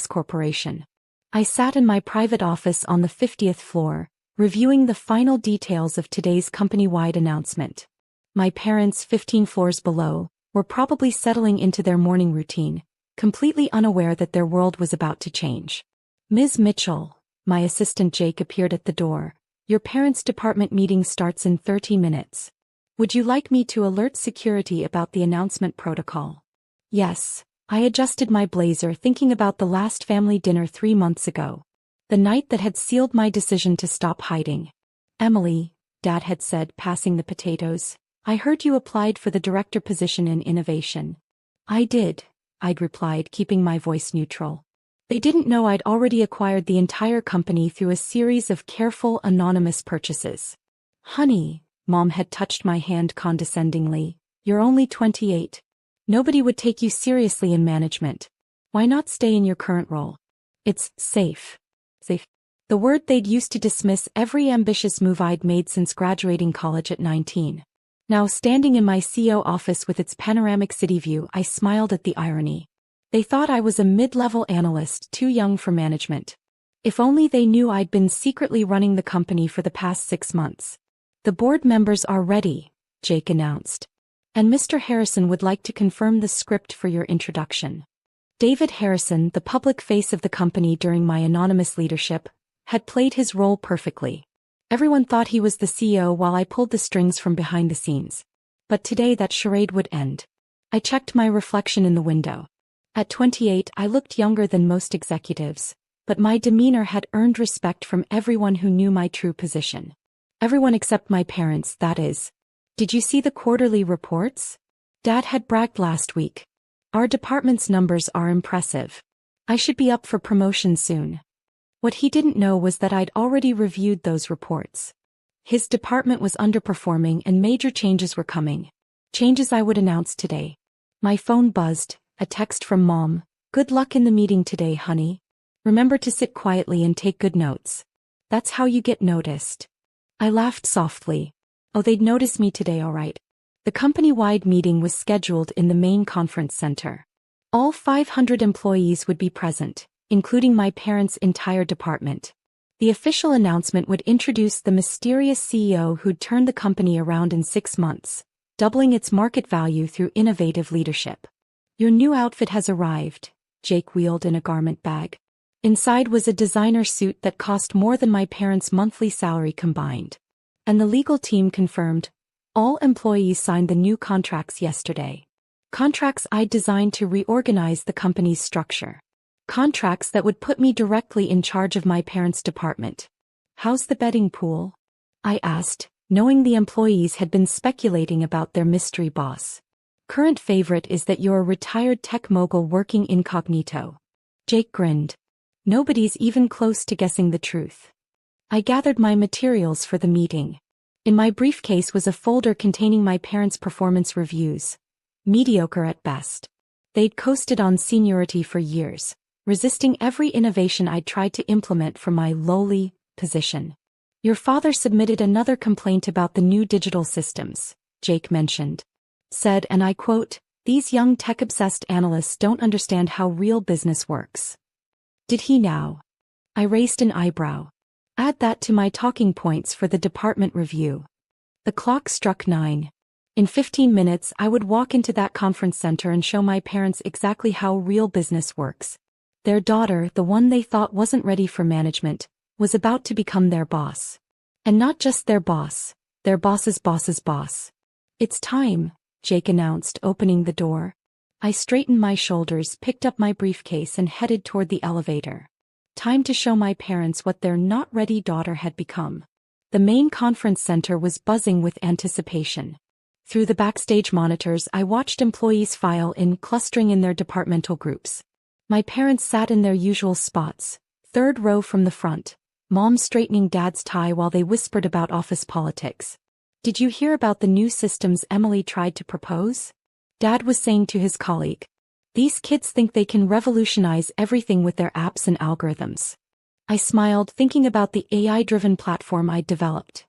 Corporation. I sat in my private office on the 50th floor, reviewing the final details of today's company-wide announcement. My parents, 15 floors below, were probably settling into their morning routine, completely unaware that their world was about to change. Ms. Mitchell, my assistant Jake appeared at the door. Your parents' department meeting starts in 30 minutes. Would you like me to alert security about the announcement protocol? Yes. I adjusted my blazer thinking about the last family dinner 3 months ago. The night that had sealed my decision to stop hiding. Emily, Dad had said, passing the potatoes, I heard you applied for the director position in innovation. I did, I'd replied, keeping my voice neutral. They didn't know I'd already acquired the entire company through a series of careful, anonymous purchases. Honey, Mom had touched my hand condescendingly, you're only 28. Nobody would take you seriously in management. Why not stay in your current role? It's safe. Safe. The word they'd used to dismiss every ambitious move I'd made since graduating college at 19. Now standing in my CEO office with its panoramic city view, I smiled at the irony. They thought I was a mid-level analyst too young for management. If only they knew I'd been secretly running the company for the past 6 months. The board members are ready, Jake announced. And Mr. Harrison would like to confirm the script for your introduction. David Harrison, the public face of the company during my anonymous leadership, had played his role perfectly. Everyone thought he was the CEO while I pulled the strings from behind the scenes. But today that charade would end. I checked my reflection in the window. At 28, I looked younger than most executives, but my demeanor had earned respect from everyone who knew my true position. Everyone except my parents, that is. Did you see the quarterly reports? Dad had bragged last week. Our department's numbers are impressive. I should be up for promotion soon. What he didn't know was that I'd already reviewed those reports. His department was underperforming and major changes were coming. Changes I would announce today. My phone buzzed, a text from Mom. Good luck in the meeting today, honey. Remember to sit quietly and take good notes. That's how you get noticed. I laughed softly. Oh, they'd notice me today, all right. The company-wide meeting was scheduled in the main conference center. All 500 employees would be present, including my parents' entire department. The official announcement would introduce the mysterious CEO who'd turned the company around in 6 months, doubling its market value through innovative leadership. Your new outfit has arrived, Jake wheeled in a garment bag. Inside was a designer suit that cost more than my parents' monthly salary combined. And the legal team confirmed. All employees signed the new contracts yesterday. Contracts I'd designed to reorganize the company's structure. Contracts that would put me directly in charge of my parents' department. How's the betting pool? I asked, knowing the employees had been speculating about their mystery boss. Current favorite is that you're a retired tech mogul working incognito. Jake grinned. Nobody's even close to guessing the truth. I gathered my materials for the meeting. In my briefcase was a folder containing my parents' performance reviews. Mediocre at best. They'd coasted on seniority for years, resisting every innovation I'd tried to implement from my lowly position. Your father submitted another complaint about the new digital systems, Jake mentioned. Said, and I quote, "These young tech-obsessed analysts don't understand how real business works." Did he now? I raised an eyebrow. Add that to my talking points for the department review. The clock struck 9. In 15 minutes I would walk into that conference center and show my parents exactly how real business works. Their daughter, the one they thought wasn't ready for management, was about to become their boss. And not just their boss, their boss's boss's boss. It's time, Jake announced, opening the door. I straightened my shoulders, picked up my briefcase and headed toward the elevator. Time to show my parents what their not-ready daughter had become. The main conference center was buzzing with anticipation. Through the backstage monitors I watched employees file in, clustering in their departmental groups. My parents sat in their usual spots, third row from the front, Mom straightening Dad's tie while they whispered about office politics. Did you hear about the new systems Emily tried to propose? Dad was saying to his colleague. These kids think they can revolutionize everything with their apps and algorithms. I smiled, thinking about the AI-driven platform I'd developed.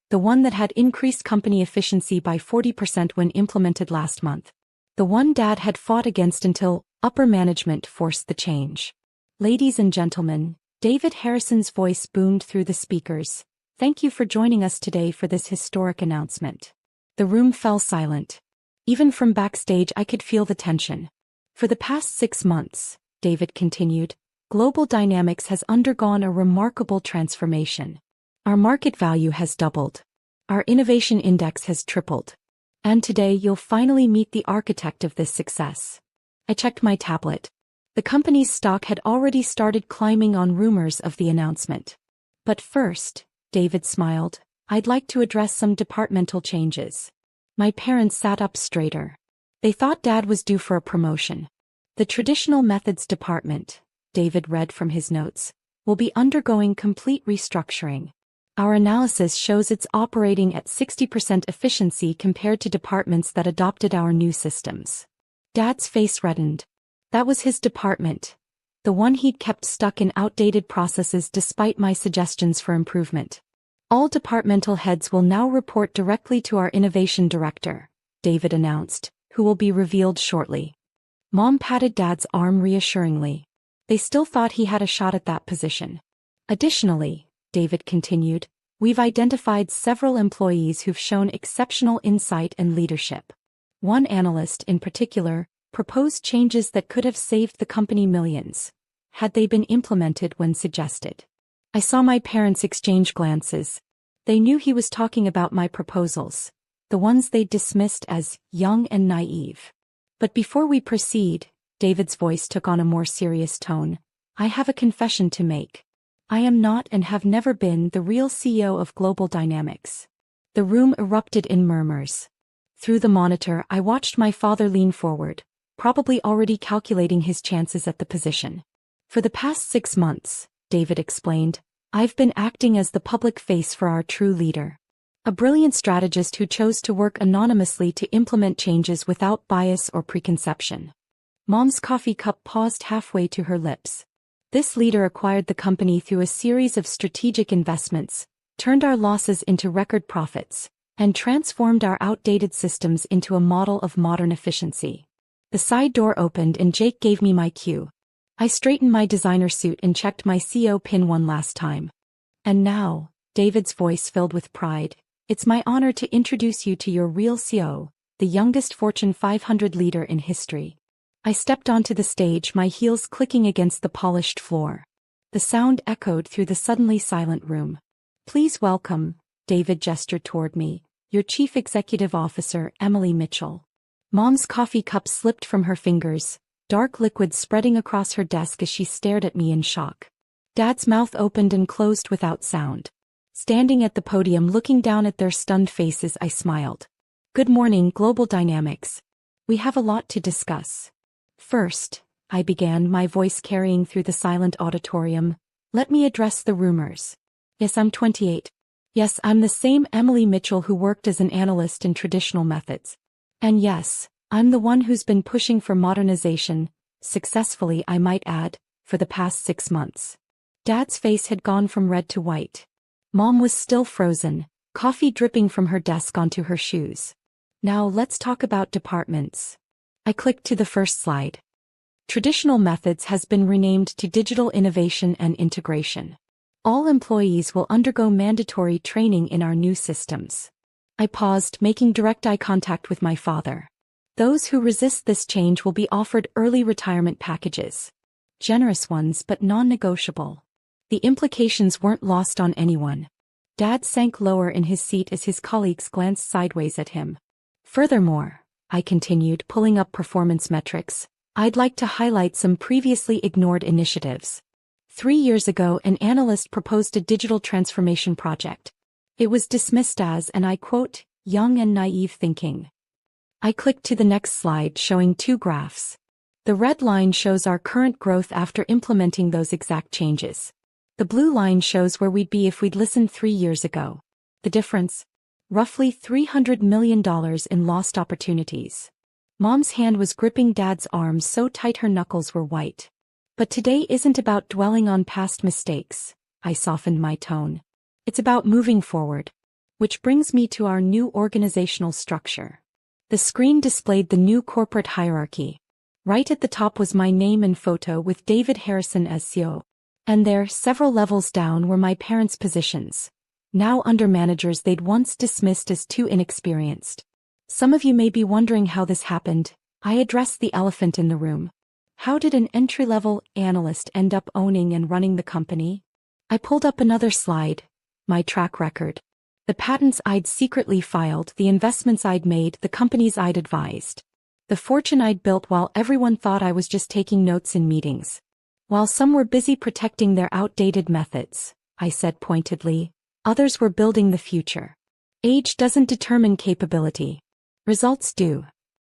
The one that had increased company efficiency by 40% when implemented last month. The one Dad had fought against until upper management forced the change. Ladies and gentlemen, David Harrison's voice boomed through the speakers. Thank you for joining us today for this historic announcement. The room fell silent. Even from backstage I could feel the tension. For the past 6 months, David continued, Global Dynamics has undergone a remarkable transformation. Our market value has doubled. Our innovation index has tripled. And today you'll finally meet the architect of this success. I checked my tablet. The company's stock had already started climbing on rumors of the announcement. But first, David smiled, I'd like to address some departmental changes. My parents sat up straighter. They thought Dad was due for a promotion. The Traditional Methods Department, David read from his notes, will be undergoing complete restructuring. Our analysis shows it's operating at 60% efficiency compared to departments that adopted our new systems. Dad's face reddened. That was his department, the one he'd kept stuck in outdated processes despite my suggestions for improvement. All departmental heads will now report directly to our innovation director, David announced, who will be revealed shortly. Mom patted Dad's arm reassuringly. They still thought he had a shot at that position. Additionally, David continued, we've identified several employees who've shown exceptional insight and leadership. One analyst in particular proposed changes that could have saved the company millions, had they been implemented when suggested. I saw my parents exchange glances. They knew he was talking about my proposals, the ones they dismissed as young and naive. But before we proceed, David's voice took on a more serious tone. I have a confession to make. I am not and have never been the real CEO of Global Dynamics. The room erupted in murmurs. Through the monitor, I watched my father lean forward, probably already calculating his chances at the position. For the past 6 months, David explained, I've been acting as the public face for our true leader. A brilliant strategist who chose to work anonymously to implement changes without bias or preconception. Mom's coffee cup paused halfway to her lips. This leader acquired the company through a series of strategic investments, turned our losses into record profits, and transformed our outdated systems into a model of modern efficiency. The side door opened and Jake gave me my cue. I straightened my designer suit and checked my CO pin one last time. And now, David's voice filled with pride, it's my honor to introduce you to your real CO, the youngest Fortune 500 leader in history. I stepped onto the stage, my heels clicking against the polished floor. The sound echoed through the suddenly silent room. Please welcome, David gestured toward me, your Chief Executive Officer, Emily Mitchell. Mom's coffee cup slipped from her fingers, dark liquid spreading across her desk as she stared at me in shock. Dad's mouth opened and closed without sound. Standing at the podium looking down at their stunned faces, I smiled. Good morning, Global Dynamics. We have a lot to discuss. First, I began, my voice carrying through the silent auditorium, let me address the rumors. Yes, I'm 28. Yes, I'm the same Emily Mitchell who worked as an analyst in Traditional Methods. And yes, I'm the one who's been pushing for modernization, successfully I might add, for the past 6 months. Dad's face had gone from red to white. Mom was still frozen, coffee dripping from her desk onto her shoes. Now let's talk about departments. I clicked to the first slide. Traditional Methods has been renamed to Digital Innovation and Integration. All employees will undergo mandatory training in our new systems. I paused, making direct eye contact with my father. Those who resist this change will be offered early retirement packages. Generous ones but non-negotiable. The implications weren't lost on anyone. Dad sank lower in his seat as his colleagues glanced sideways at him. Furthermore, I continued, pulling up performance metrics, I'd like to highlight some previously ignored initiatives. 3 years ago, an analyst proposed a digital transformation project. It was dismissed as, and I quote, young and naive thinking. I clicked to the next slide showing 2 graphs. The red line shows our current growth after implementing those exact changes. The blue line shows where we'd be if we'd listened 3 years ago. The difference? Roughly $300 million in lost opportunities. Mom's hand was gripping Dad's arm so tight her knuckles were white. But today isn't about dwelling on past mistakes, I softened my tone. It's about moving forward. Which brings me to our new organizational structure. The screen displayed the new corporate hierarchy. Right at the top was my name and photo with David Harrison as CEO. And there, several levels down, were my parents' positions. Now under managers they'd once dismissed as too inexperienced. Some of you may be wondering how this happened. I addressed the elephant in the room. How did an entry-level analyst end up owning and running the company? I pulled up another slide. My track record. The patents I'd secretly filed, the investments I'd made, the companies I'd advised. The fortune I'd built while everyone thought I was just taking notes in meetings. While some were busy protecting their outdated methods, I said pointedly, others were building the future. Age doesn't determine capability. Results do.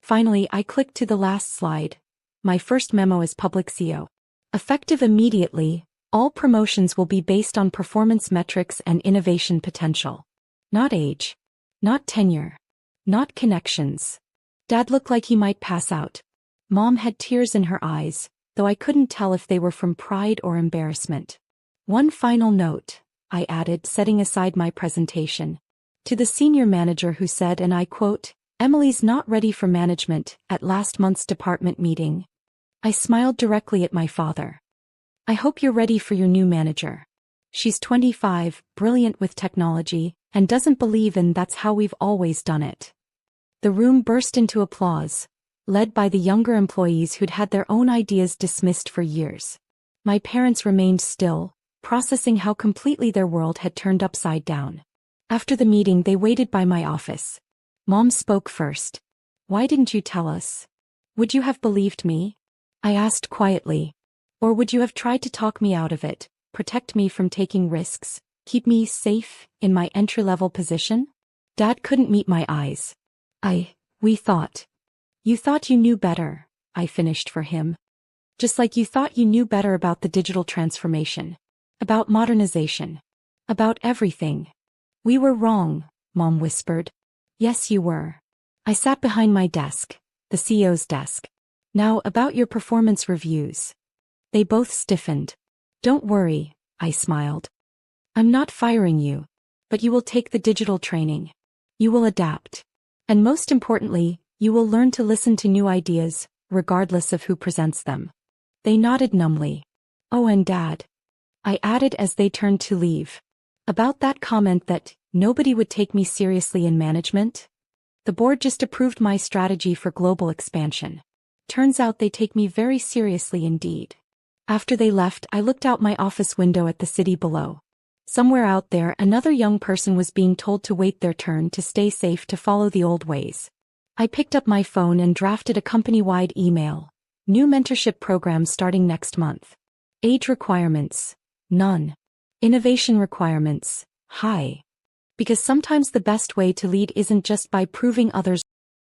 Finally, I clicked to the last slide. My first memo as public CEO. Effective immediately, all promotions will be based on performance metrics and innovation potential. Not age. Not tenure. Not connections. Dad looked like he might pass out. Mom had tears in her eyes, though I couldn't tell if they were from pride or embarrassment. One final note, I added, setting aside my presentation. To the senior manager who said, and I quote, "Emily's not ready for management," at last month's department meeting. I smiled directly at my father. I hope you're ready for your new manager. She's 25, brilliant with technology, and doesn't believe in that's how we've always done it. The room burst into applause, led by the younger employees who'd had their own ideas dismissed for years. My parents remained still, processing how completely their world had turned upside down. After the meeting, they waited by my office. Mom spoke first. "Why didn't you tell us? Would you have believed me?" I asked quietly. "Or would you have tried to talk me out of it, protect me from taking risks, keep me safe in my entry-level position?" Dad couldn't meet my eyes. We thought. You thought you knew better, I finished for him. Just like you thought you knew better about the digital transformation. About modernization. About everything. "We were wrong," Mom whispered. "Yes, you were." I sat behind my desk, the CEO's desk. "Now about your performance reviews." They both stiffened. "Don't worry," I smiled. "I'm not firing you. But you will take the digital training. You will adapt. And most importantly, you will learn to listen to new ideas, regardless of who presents them." They nodded numbly. "Oh, and Dad," I added as they turned to leave. "About that comment that nobody would take me seriously in management? The board just approved my strategy for global expansion. Turns out they take me very seriously indeed." After they left, I looked out my office window at the city below. Somewhere out there, another young person was being told to wait their turn, to stay safe, to follow the old ways. I picked up my phone and drafted a company-wide email. New mentorship program starting next month. Age requirements. None. Innovation requirements. High. Because sometimes the best way to lead isn't just by proving others